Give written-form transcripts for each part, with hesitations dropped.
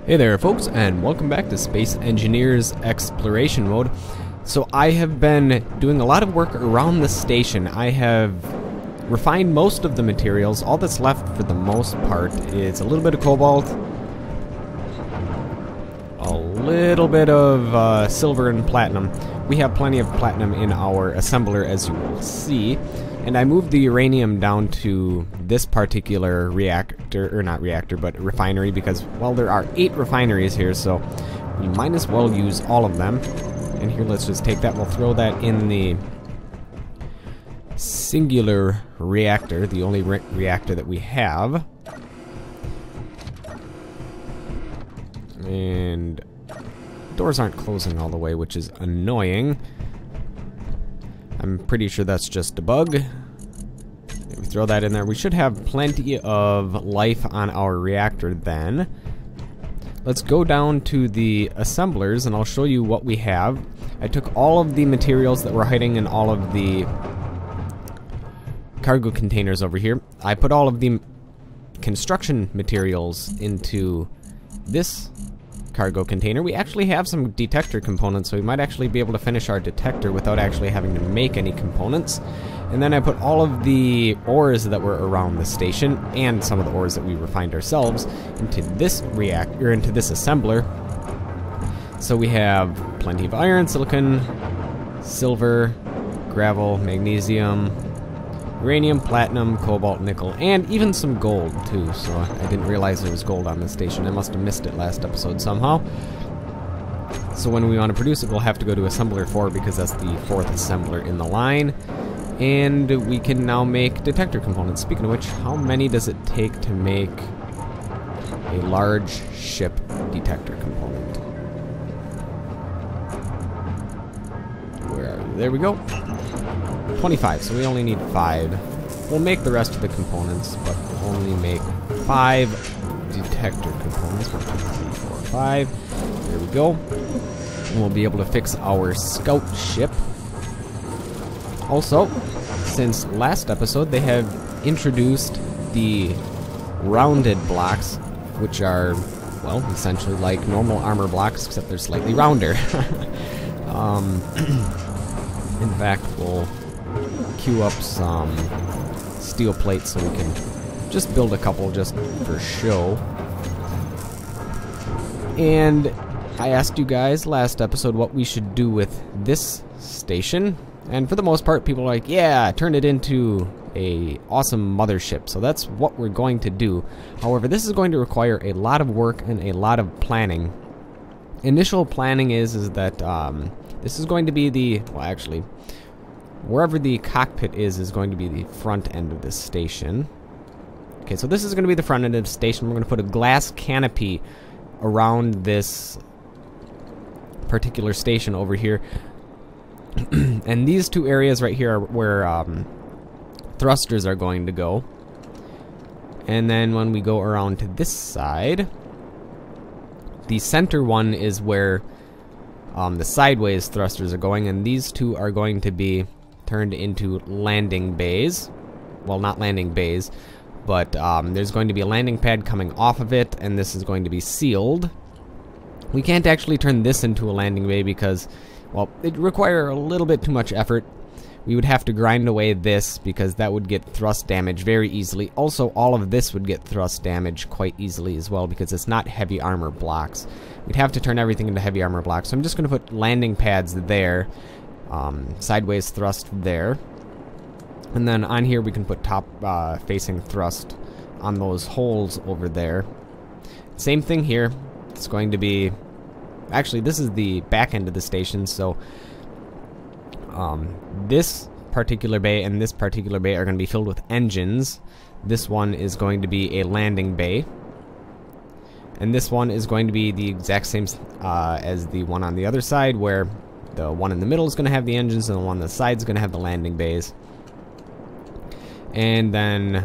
Hey there folks, and welcome back to Space Engineers Exploration Mode. So I have been doing a lot of work around the station. I have refined most of the materials. All that's left for the most part is a little bit of cobalt, a little bit of silver and platinum. We have plenty of platinum in our assembler, as you will see. And I moved the uranium down to this particular reactor, or not reactor, but refinery, because, well, there are 8 refineries here, so we might as well use all of them. And here, let's just take that. We'll throw that in the singular reactor, the only reactor that we have. And doors aren't closing all the way, which is annoying. I'm pretty sure that's just a bug. We throw that in there. We should have plenty of life on our reactor then. Let's go down to the assemblers and I'll show you what we have. I took all of the materials that were hiding in all of the cargo containers over here. I put all of the construction materials into this cargo container. We actually have some detector components, so we might actually be able to finish our detector without actually having to make any components. And then I put all of the ores that were around the station and some of the ores that we refined ourselves into this reactor, into this assembler. So we have plenty of iron, silicon, silver, gravel, magnesium, uranium, platinum, cobalt, nickel, and even some gold too. So I didn't realize there was gold on this station. I must have missed it last episode somehow. So when we want to produce it, we'll have to go to assembler 4 because that's the 4th assembler in the line. And we can now make detector components. Speaking of which, how many does it take to make a large ship detector component? Where are you? There we go. 25, so we only need 5. We'll make the rest of the components, but we'll only make 5 detector components. 1, 2, 3, 4, 5. There we go. And we'll be able to fix our scout ship. Also, since last episode, they have introduced the rounded blocks, which are, well, essentially like normal armor blocks, except they're slightly rounder. In fact, we'll queue up some steel plates so we can just build a couple just for show. And I asked you guys last episode what we should do with this station, and for the most part people are like, yeah, turn it into a awesome mothership. So that's what we're going to do. However, this is going to require a lot of work and a lot of planning. Initial planning is that this is going to be the, well, actually, wherever the cockpit is going to be the front end of this station. Okay, so this is going to be the front end of the station. We're going to put a glass canopy around this particular station over here. And these two areas right here are where thrusters are going to go. And then when we go around to this side, the center one is where the sideways thrusters are going, and these two are going to be turned into landing bays. Well, not landing bays, but there's going to be a landing pad coming off of it, and this is going to be sealed. We can't actually turn this into a landing bay because, well, it'd require a little bit too much effort. We would have to grind away this because that would get thrust damage very easily. Also, all of this would get thrust damage quite easily as well because it's not heavy armor blocks. We'd have to turn everything into heavy armor blocks. So I'm just going to put landing pads there. Sideways thrust there, and then on here we can put top facing thrust on those holes over there. Same thing here. It's going to be, actually this is the back end of the station, so this particular bay and this particular bay are going to be filled with engines. This one is going to be a landing bay, and this one is going to be the exact same as the one on the other side, where the one in the middle is going to have the engines, and the one on the side is going to have the landing bays. And then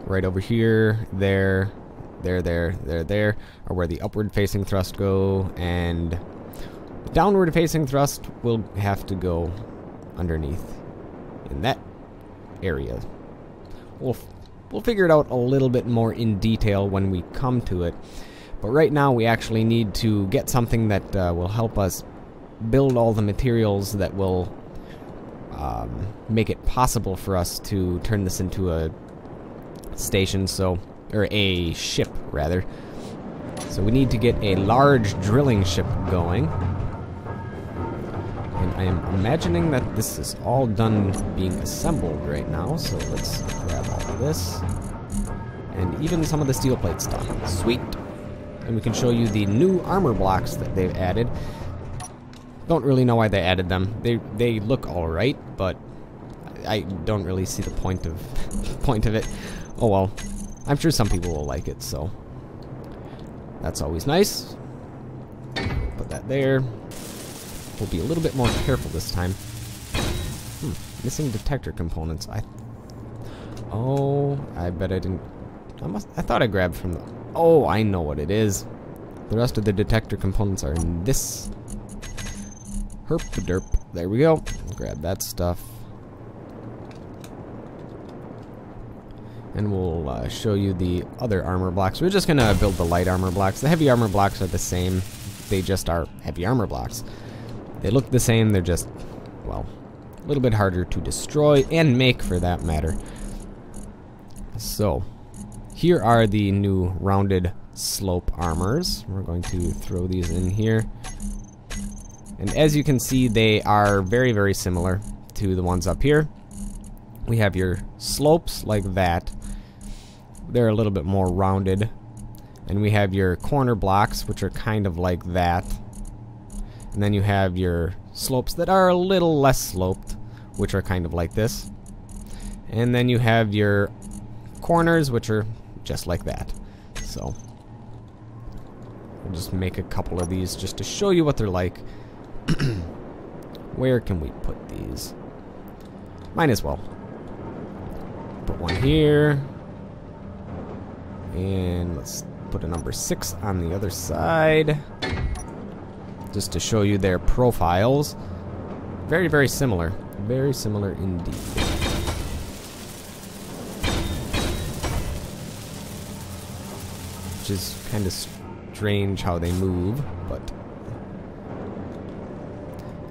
right over here, there are where the upward facing thrust go, and the downward facing thrust will have to go underneath in that area. We'll figure it out a little bit more in detail when we come to it. But right now we actually need to get something that will help us build all the materials that will make it possible for us to turn this into a station, or a ship rather. So we need to get a large drilling ship going. And I am imagining that this is all done being assembled right now, so let's grab all of this. And even some of the steel plate stuff. Sweet! And we can show you the new armor blocks that they've added. Don't really know why they added them. They look alright, but I don't really see the point of it. Oh well. I'm sure some people will like it, so that's always nice. Put that there. We'll be a little bit more careful this time. Missing detector components. Oh, I bet I didn't. I thought I grabbed from the. Oh, I know what it is. The rest of the detector components are in this. Herp-a-derp. There we go. Grab that stuff. And we'll show you the other armor blocks. We're just gonna build the light armor blocks. The heavy armor blocks are the same. They just are heavy armor blocks. They look the same. They're just, well, a little bit harder to destroy and make, for that matter. So, here are the new rounded slope armors. We're going to throw these in here. And as you can see, they are very, very similar to the ones up here. We have your slopes like that. They're a little bit more rounded. And we have your corner blocks, which are kind of like that. And then you have your slopes that are a little less sloped, which are kind of like this. And then you have your corners, which are just like that. So, we'll just make a couple of these just to show you what they're like. Where can we put these? Might as well. Put one here. And let's put a number 6 on the other side. Just to show you their profiles. Very, very similar. Very similar indeed. Which is kind of strange how they move, but...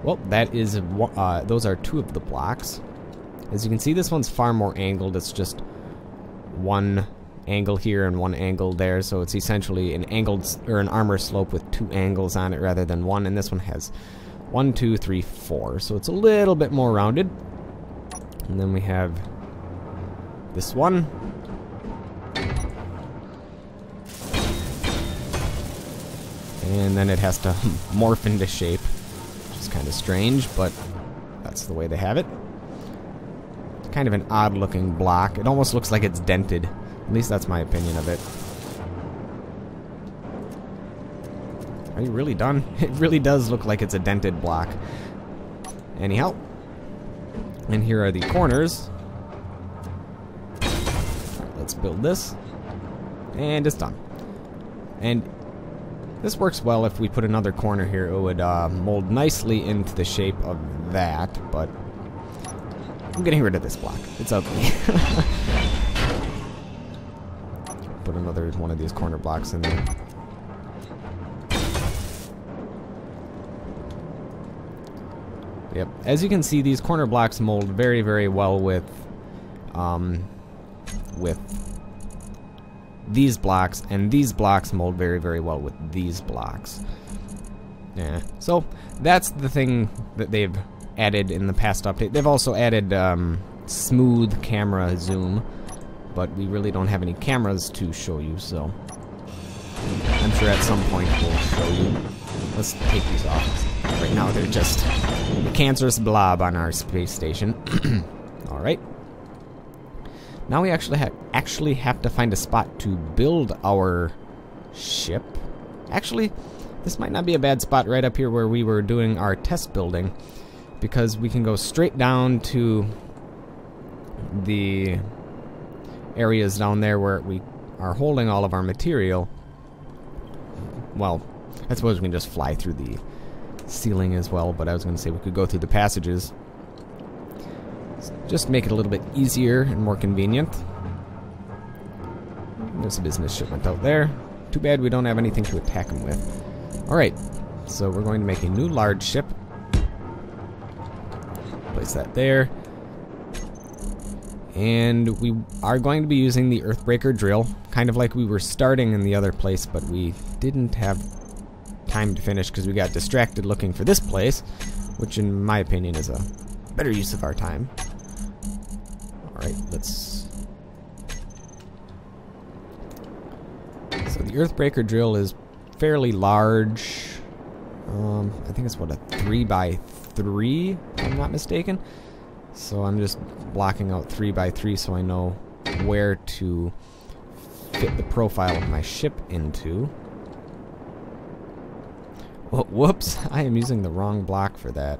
Well, that is... those are 2 of the blocks. As you can see, this one's far more angled. It's just one angle here and one angle there, so it's essentially an angled or an armor slope with 2 angles on it rather than 1. And this one has 1, 2, 3, 4, so it's a little bit more rounded. And then we have this one. And then it has to morph into shape, which is kind of strange, but that's the way they have it. It's kind of an odd looking block. It almost looks like it's dented. At least that's my opinion of it. Are you really done? It really does look like it's a dented block. Anyhow. And here are the corners. Right, let's build this. And it's done. And this works well if we put another corner here. It would mold nicely into the shape of that, but I'm getting rid of this block. It's ugly. Put another one of these corner blocks in there. Yep. As you can see, these corner blocks mold very, very well with these blocks, and these blocks mold very, very well with these blocks. Yeah. So that's the thing that they've added in the past update. They've also added smooth camera zoom, but we really don't have any cameras to show you, so I'm sure at some point we'll show you. Let's take these off. Right now they're just a cancerous blob on our space station. Alright. Now we actually have to find a spot to build our ship. Actually, this might not be a bad spot right up here where we were doing our test building, because we can go straight down to the areas down there where we are holding all of our material. Well, I suppose we can just fly through the ceiling as well, but I was going to say we could go through the passages. Just make it a little bit easier and more convenient. There's a business shipment out there. Too bad we don't have anything to attack him with. Alright, so we're going to make a new large ship. Place that there. And we are going to be using the Earthbreaker drill, kind of like we were starting in the other place, but we didn't have time to finish because we got distracted looking for this place, which in my opinion is a better use of our time. Alright, let's... So the Earthbreaker drill is fairly large. I think it's what, a 3x3, if I'm not mistaken. So I'm just blocking out 3x3 so I know where to fit the profile of my ship into. Oh, whoops, I am using the wrong block for that.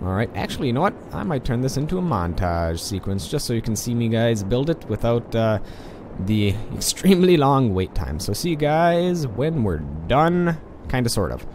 Alright, actually, you know what? I might turn this into a montage sequence just so you can see me guys build it without the extremely long wait time. So see you guys when we're done, kinda sort of.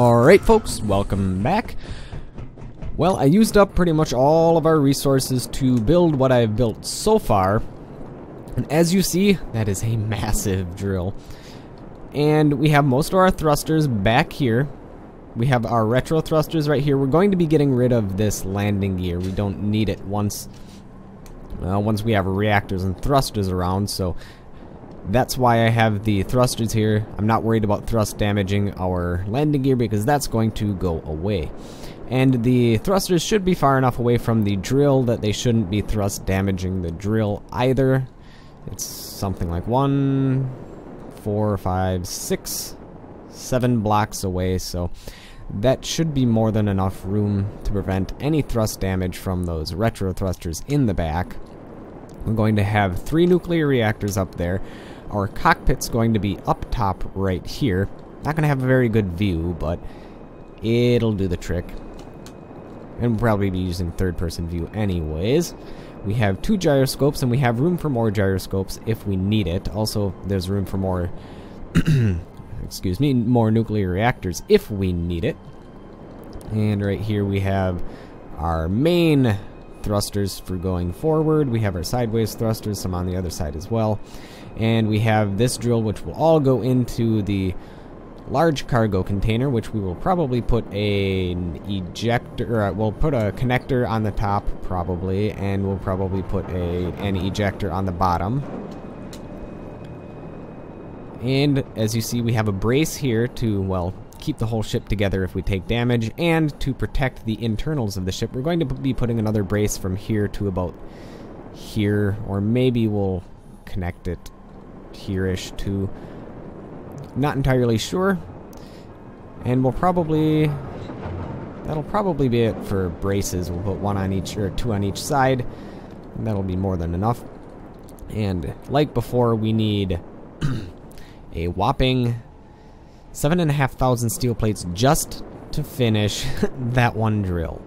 Alright folks, welcome back. Well, I used up pretty much all of our resources to build what I've built so far. And as you see, that is a massive drill. And we have most of our thrusters back here. We have our retro thrusters right here. We're going to be getting rid of this landing gear. We don't need it once we have reactors and thrusters around, so that's why I have the thrusters here. I'm not worried about thrust damaging our landing gear because that's going to go away. And the thrusters should be far enough away from the drill that they shouldn't be thrust damaging the drill either. It's something like 1, 4, 5, 6, 7 blocks away, so that should be more than enough room to prevent any thrust damage from those retro thrusters in the back. We're going to have 3 nuclear reactors up there. Our cockpit's going to be up top right here. Not going to have a very good view, but it'll do the trick. And we'll probably be using third-person view anyways. We have 2 gyroscopes, and we have room for more gyroscopes if we need it. Also, there's room for more, excuse me, more nuclear reactors if we need it. And right here we have our main thrusters for going forward. We have our sideways thrusters, some on the other side as well. And we have this drill, which will all go into the large cargo container, which we will probably put an ejector, or we'll put a connector on the top probably, and we'll probably put an ejector on the bottom. And as you see, we have a brace here to, well, keep the whole ship together if we take damage, and to protect the internals of the ship. We're going to be putting another brace from here to about here, or maybe we'll connect it here-ish too. Not entirely sure. And we'll probably, that'll probably be it for braces. We'll put 1 on each, or 2 on each side, and that'll be more than enough. And like before, we need a whopping 7,500 steel plates just to finish that one drill.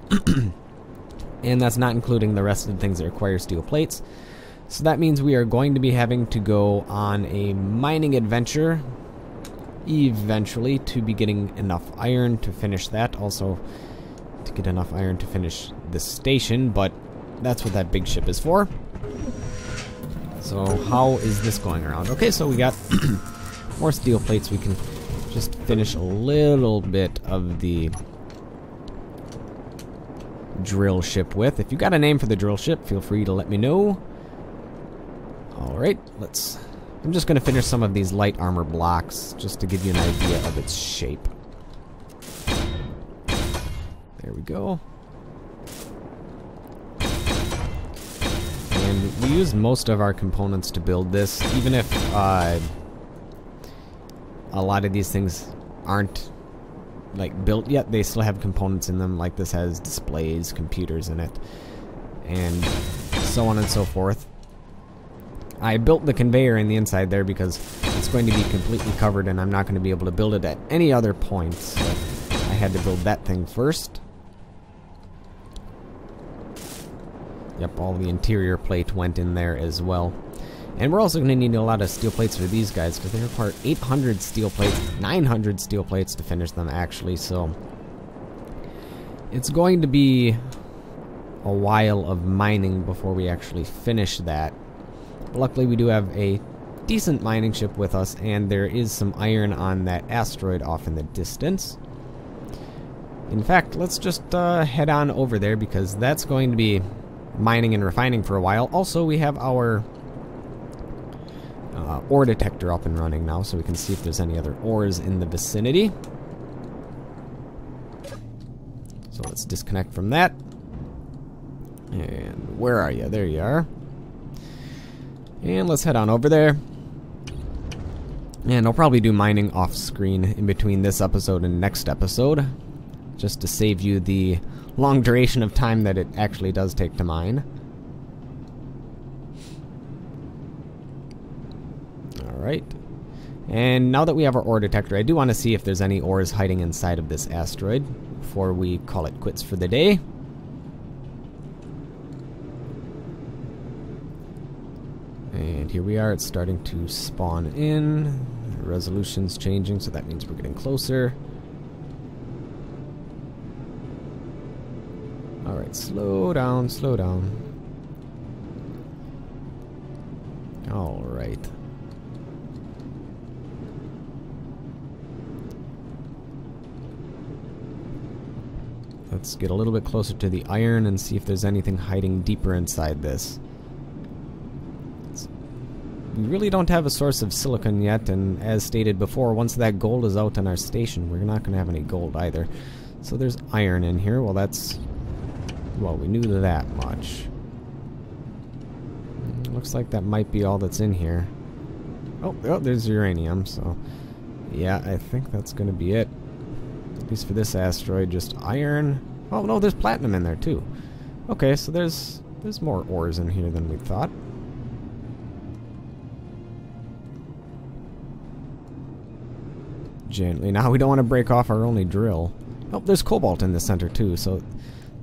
And that's not including the rest of the things that require steel plates. So that means we are going to be having to go on a mining adventure eventually to be getting enough iron to finish that. Also to get enough iron to finish this station, but that's what that big ship is for. So how is this going around? Okay, so we got more steel plates. We can just finish a little bit of the drill ship with. If you got a name for the drill ship, feel free to let me know. Alright, I'm just going to finish some of these light armor blocks just to give you an idea of its shape. There we go. And we used most of our components to build this, even if a lot of these things aren't like built yet. They still have components in them, like this has displays, computers in it, and so on and so forth. I built the conveyor in the inside there because it's going to be completely covered and I'm not going to be able to build it at any other point, so I had to build that thing first. Yep, all the interior plate went in there as well. And we're also going to need a lot of steel plates for these guys because they require 800 steel plates, 900 steel plates to finish them actually, so it's going to be a while of mining before we actually finish that. Luckily we do have a decent mining ship with us, and there is some iron on that asteroid off in the distance. In fact, let's just head on over there because that's going to be mining and refining for a while. Also, we have our ore detector up and running now, so we can see if there's any other ores in the vicinity. So let's disconnect from that. And where are you? There you are. And let's head on over there. And I'll probably do mining off screen in between this episode and next episode, just to save you the long duration of time that it actually does take to mine. Alright. And now that we have our ore detector, I do want to see if there's any ores hiding inside of this asteroid before we call it quits for the day. And here we are, it's starting to spawn in. The resolution's changing, so that means we're getting closer. Alright, slow down, slow down. Alright. Let's get a little bit closer to the iron and see if there's anything hiding deeper inside this. We really don't have a source of silicon yet, and as stated before, once that gold is out on our station, we're not going to have any gold either. So there's iron in here. Well, that's... well, we knew that much. Looks like that might be all that's in here. Oh, there's uranium, so... yeah, I think that's going to be it. At least for this asteroid, just iron. Oh, no, there's platinum in there, too. Okay, so there's more ores in here than we thought. Gently. Now we don't want to break off our only drill. Oh, there's cobalt in the center too, so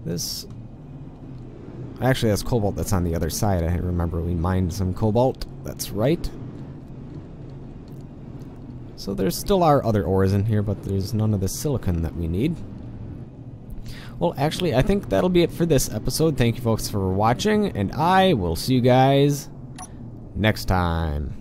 this... actually, that's cobalt that's on the other side. I remember we mined some cobalt. That's right. So there still are other ores in here, but there's none of the silicon that we need. Well, actually, I think that'll be it for this episode. Thank you folks for watching, and I will see you guys next time.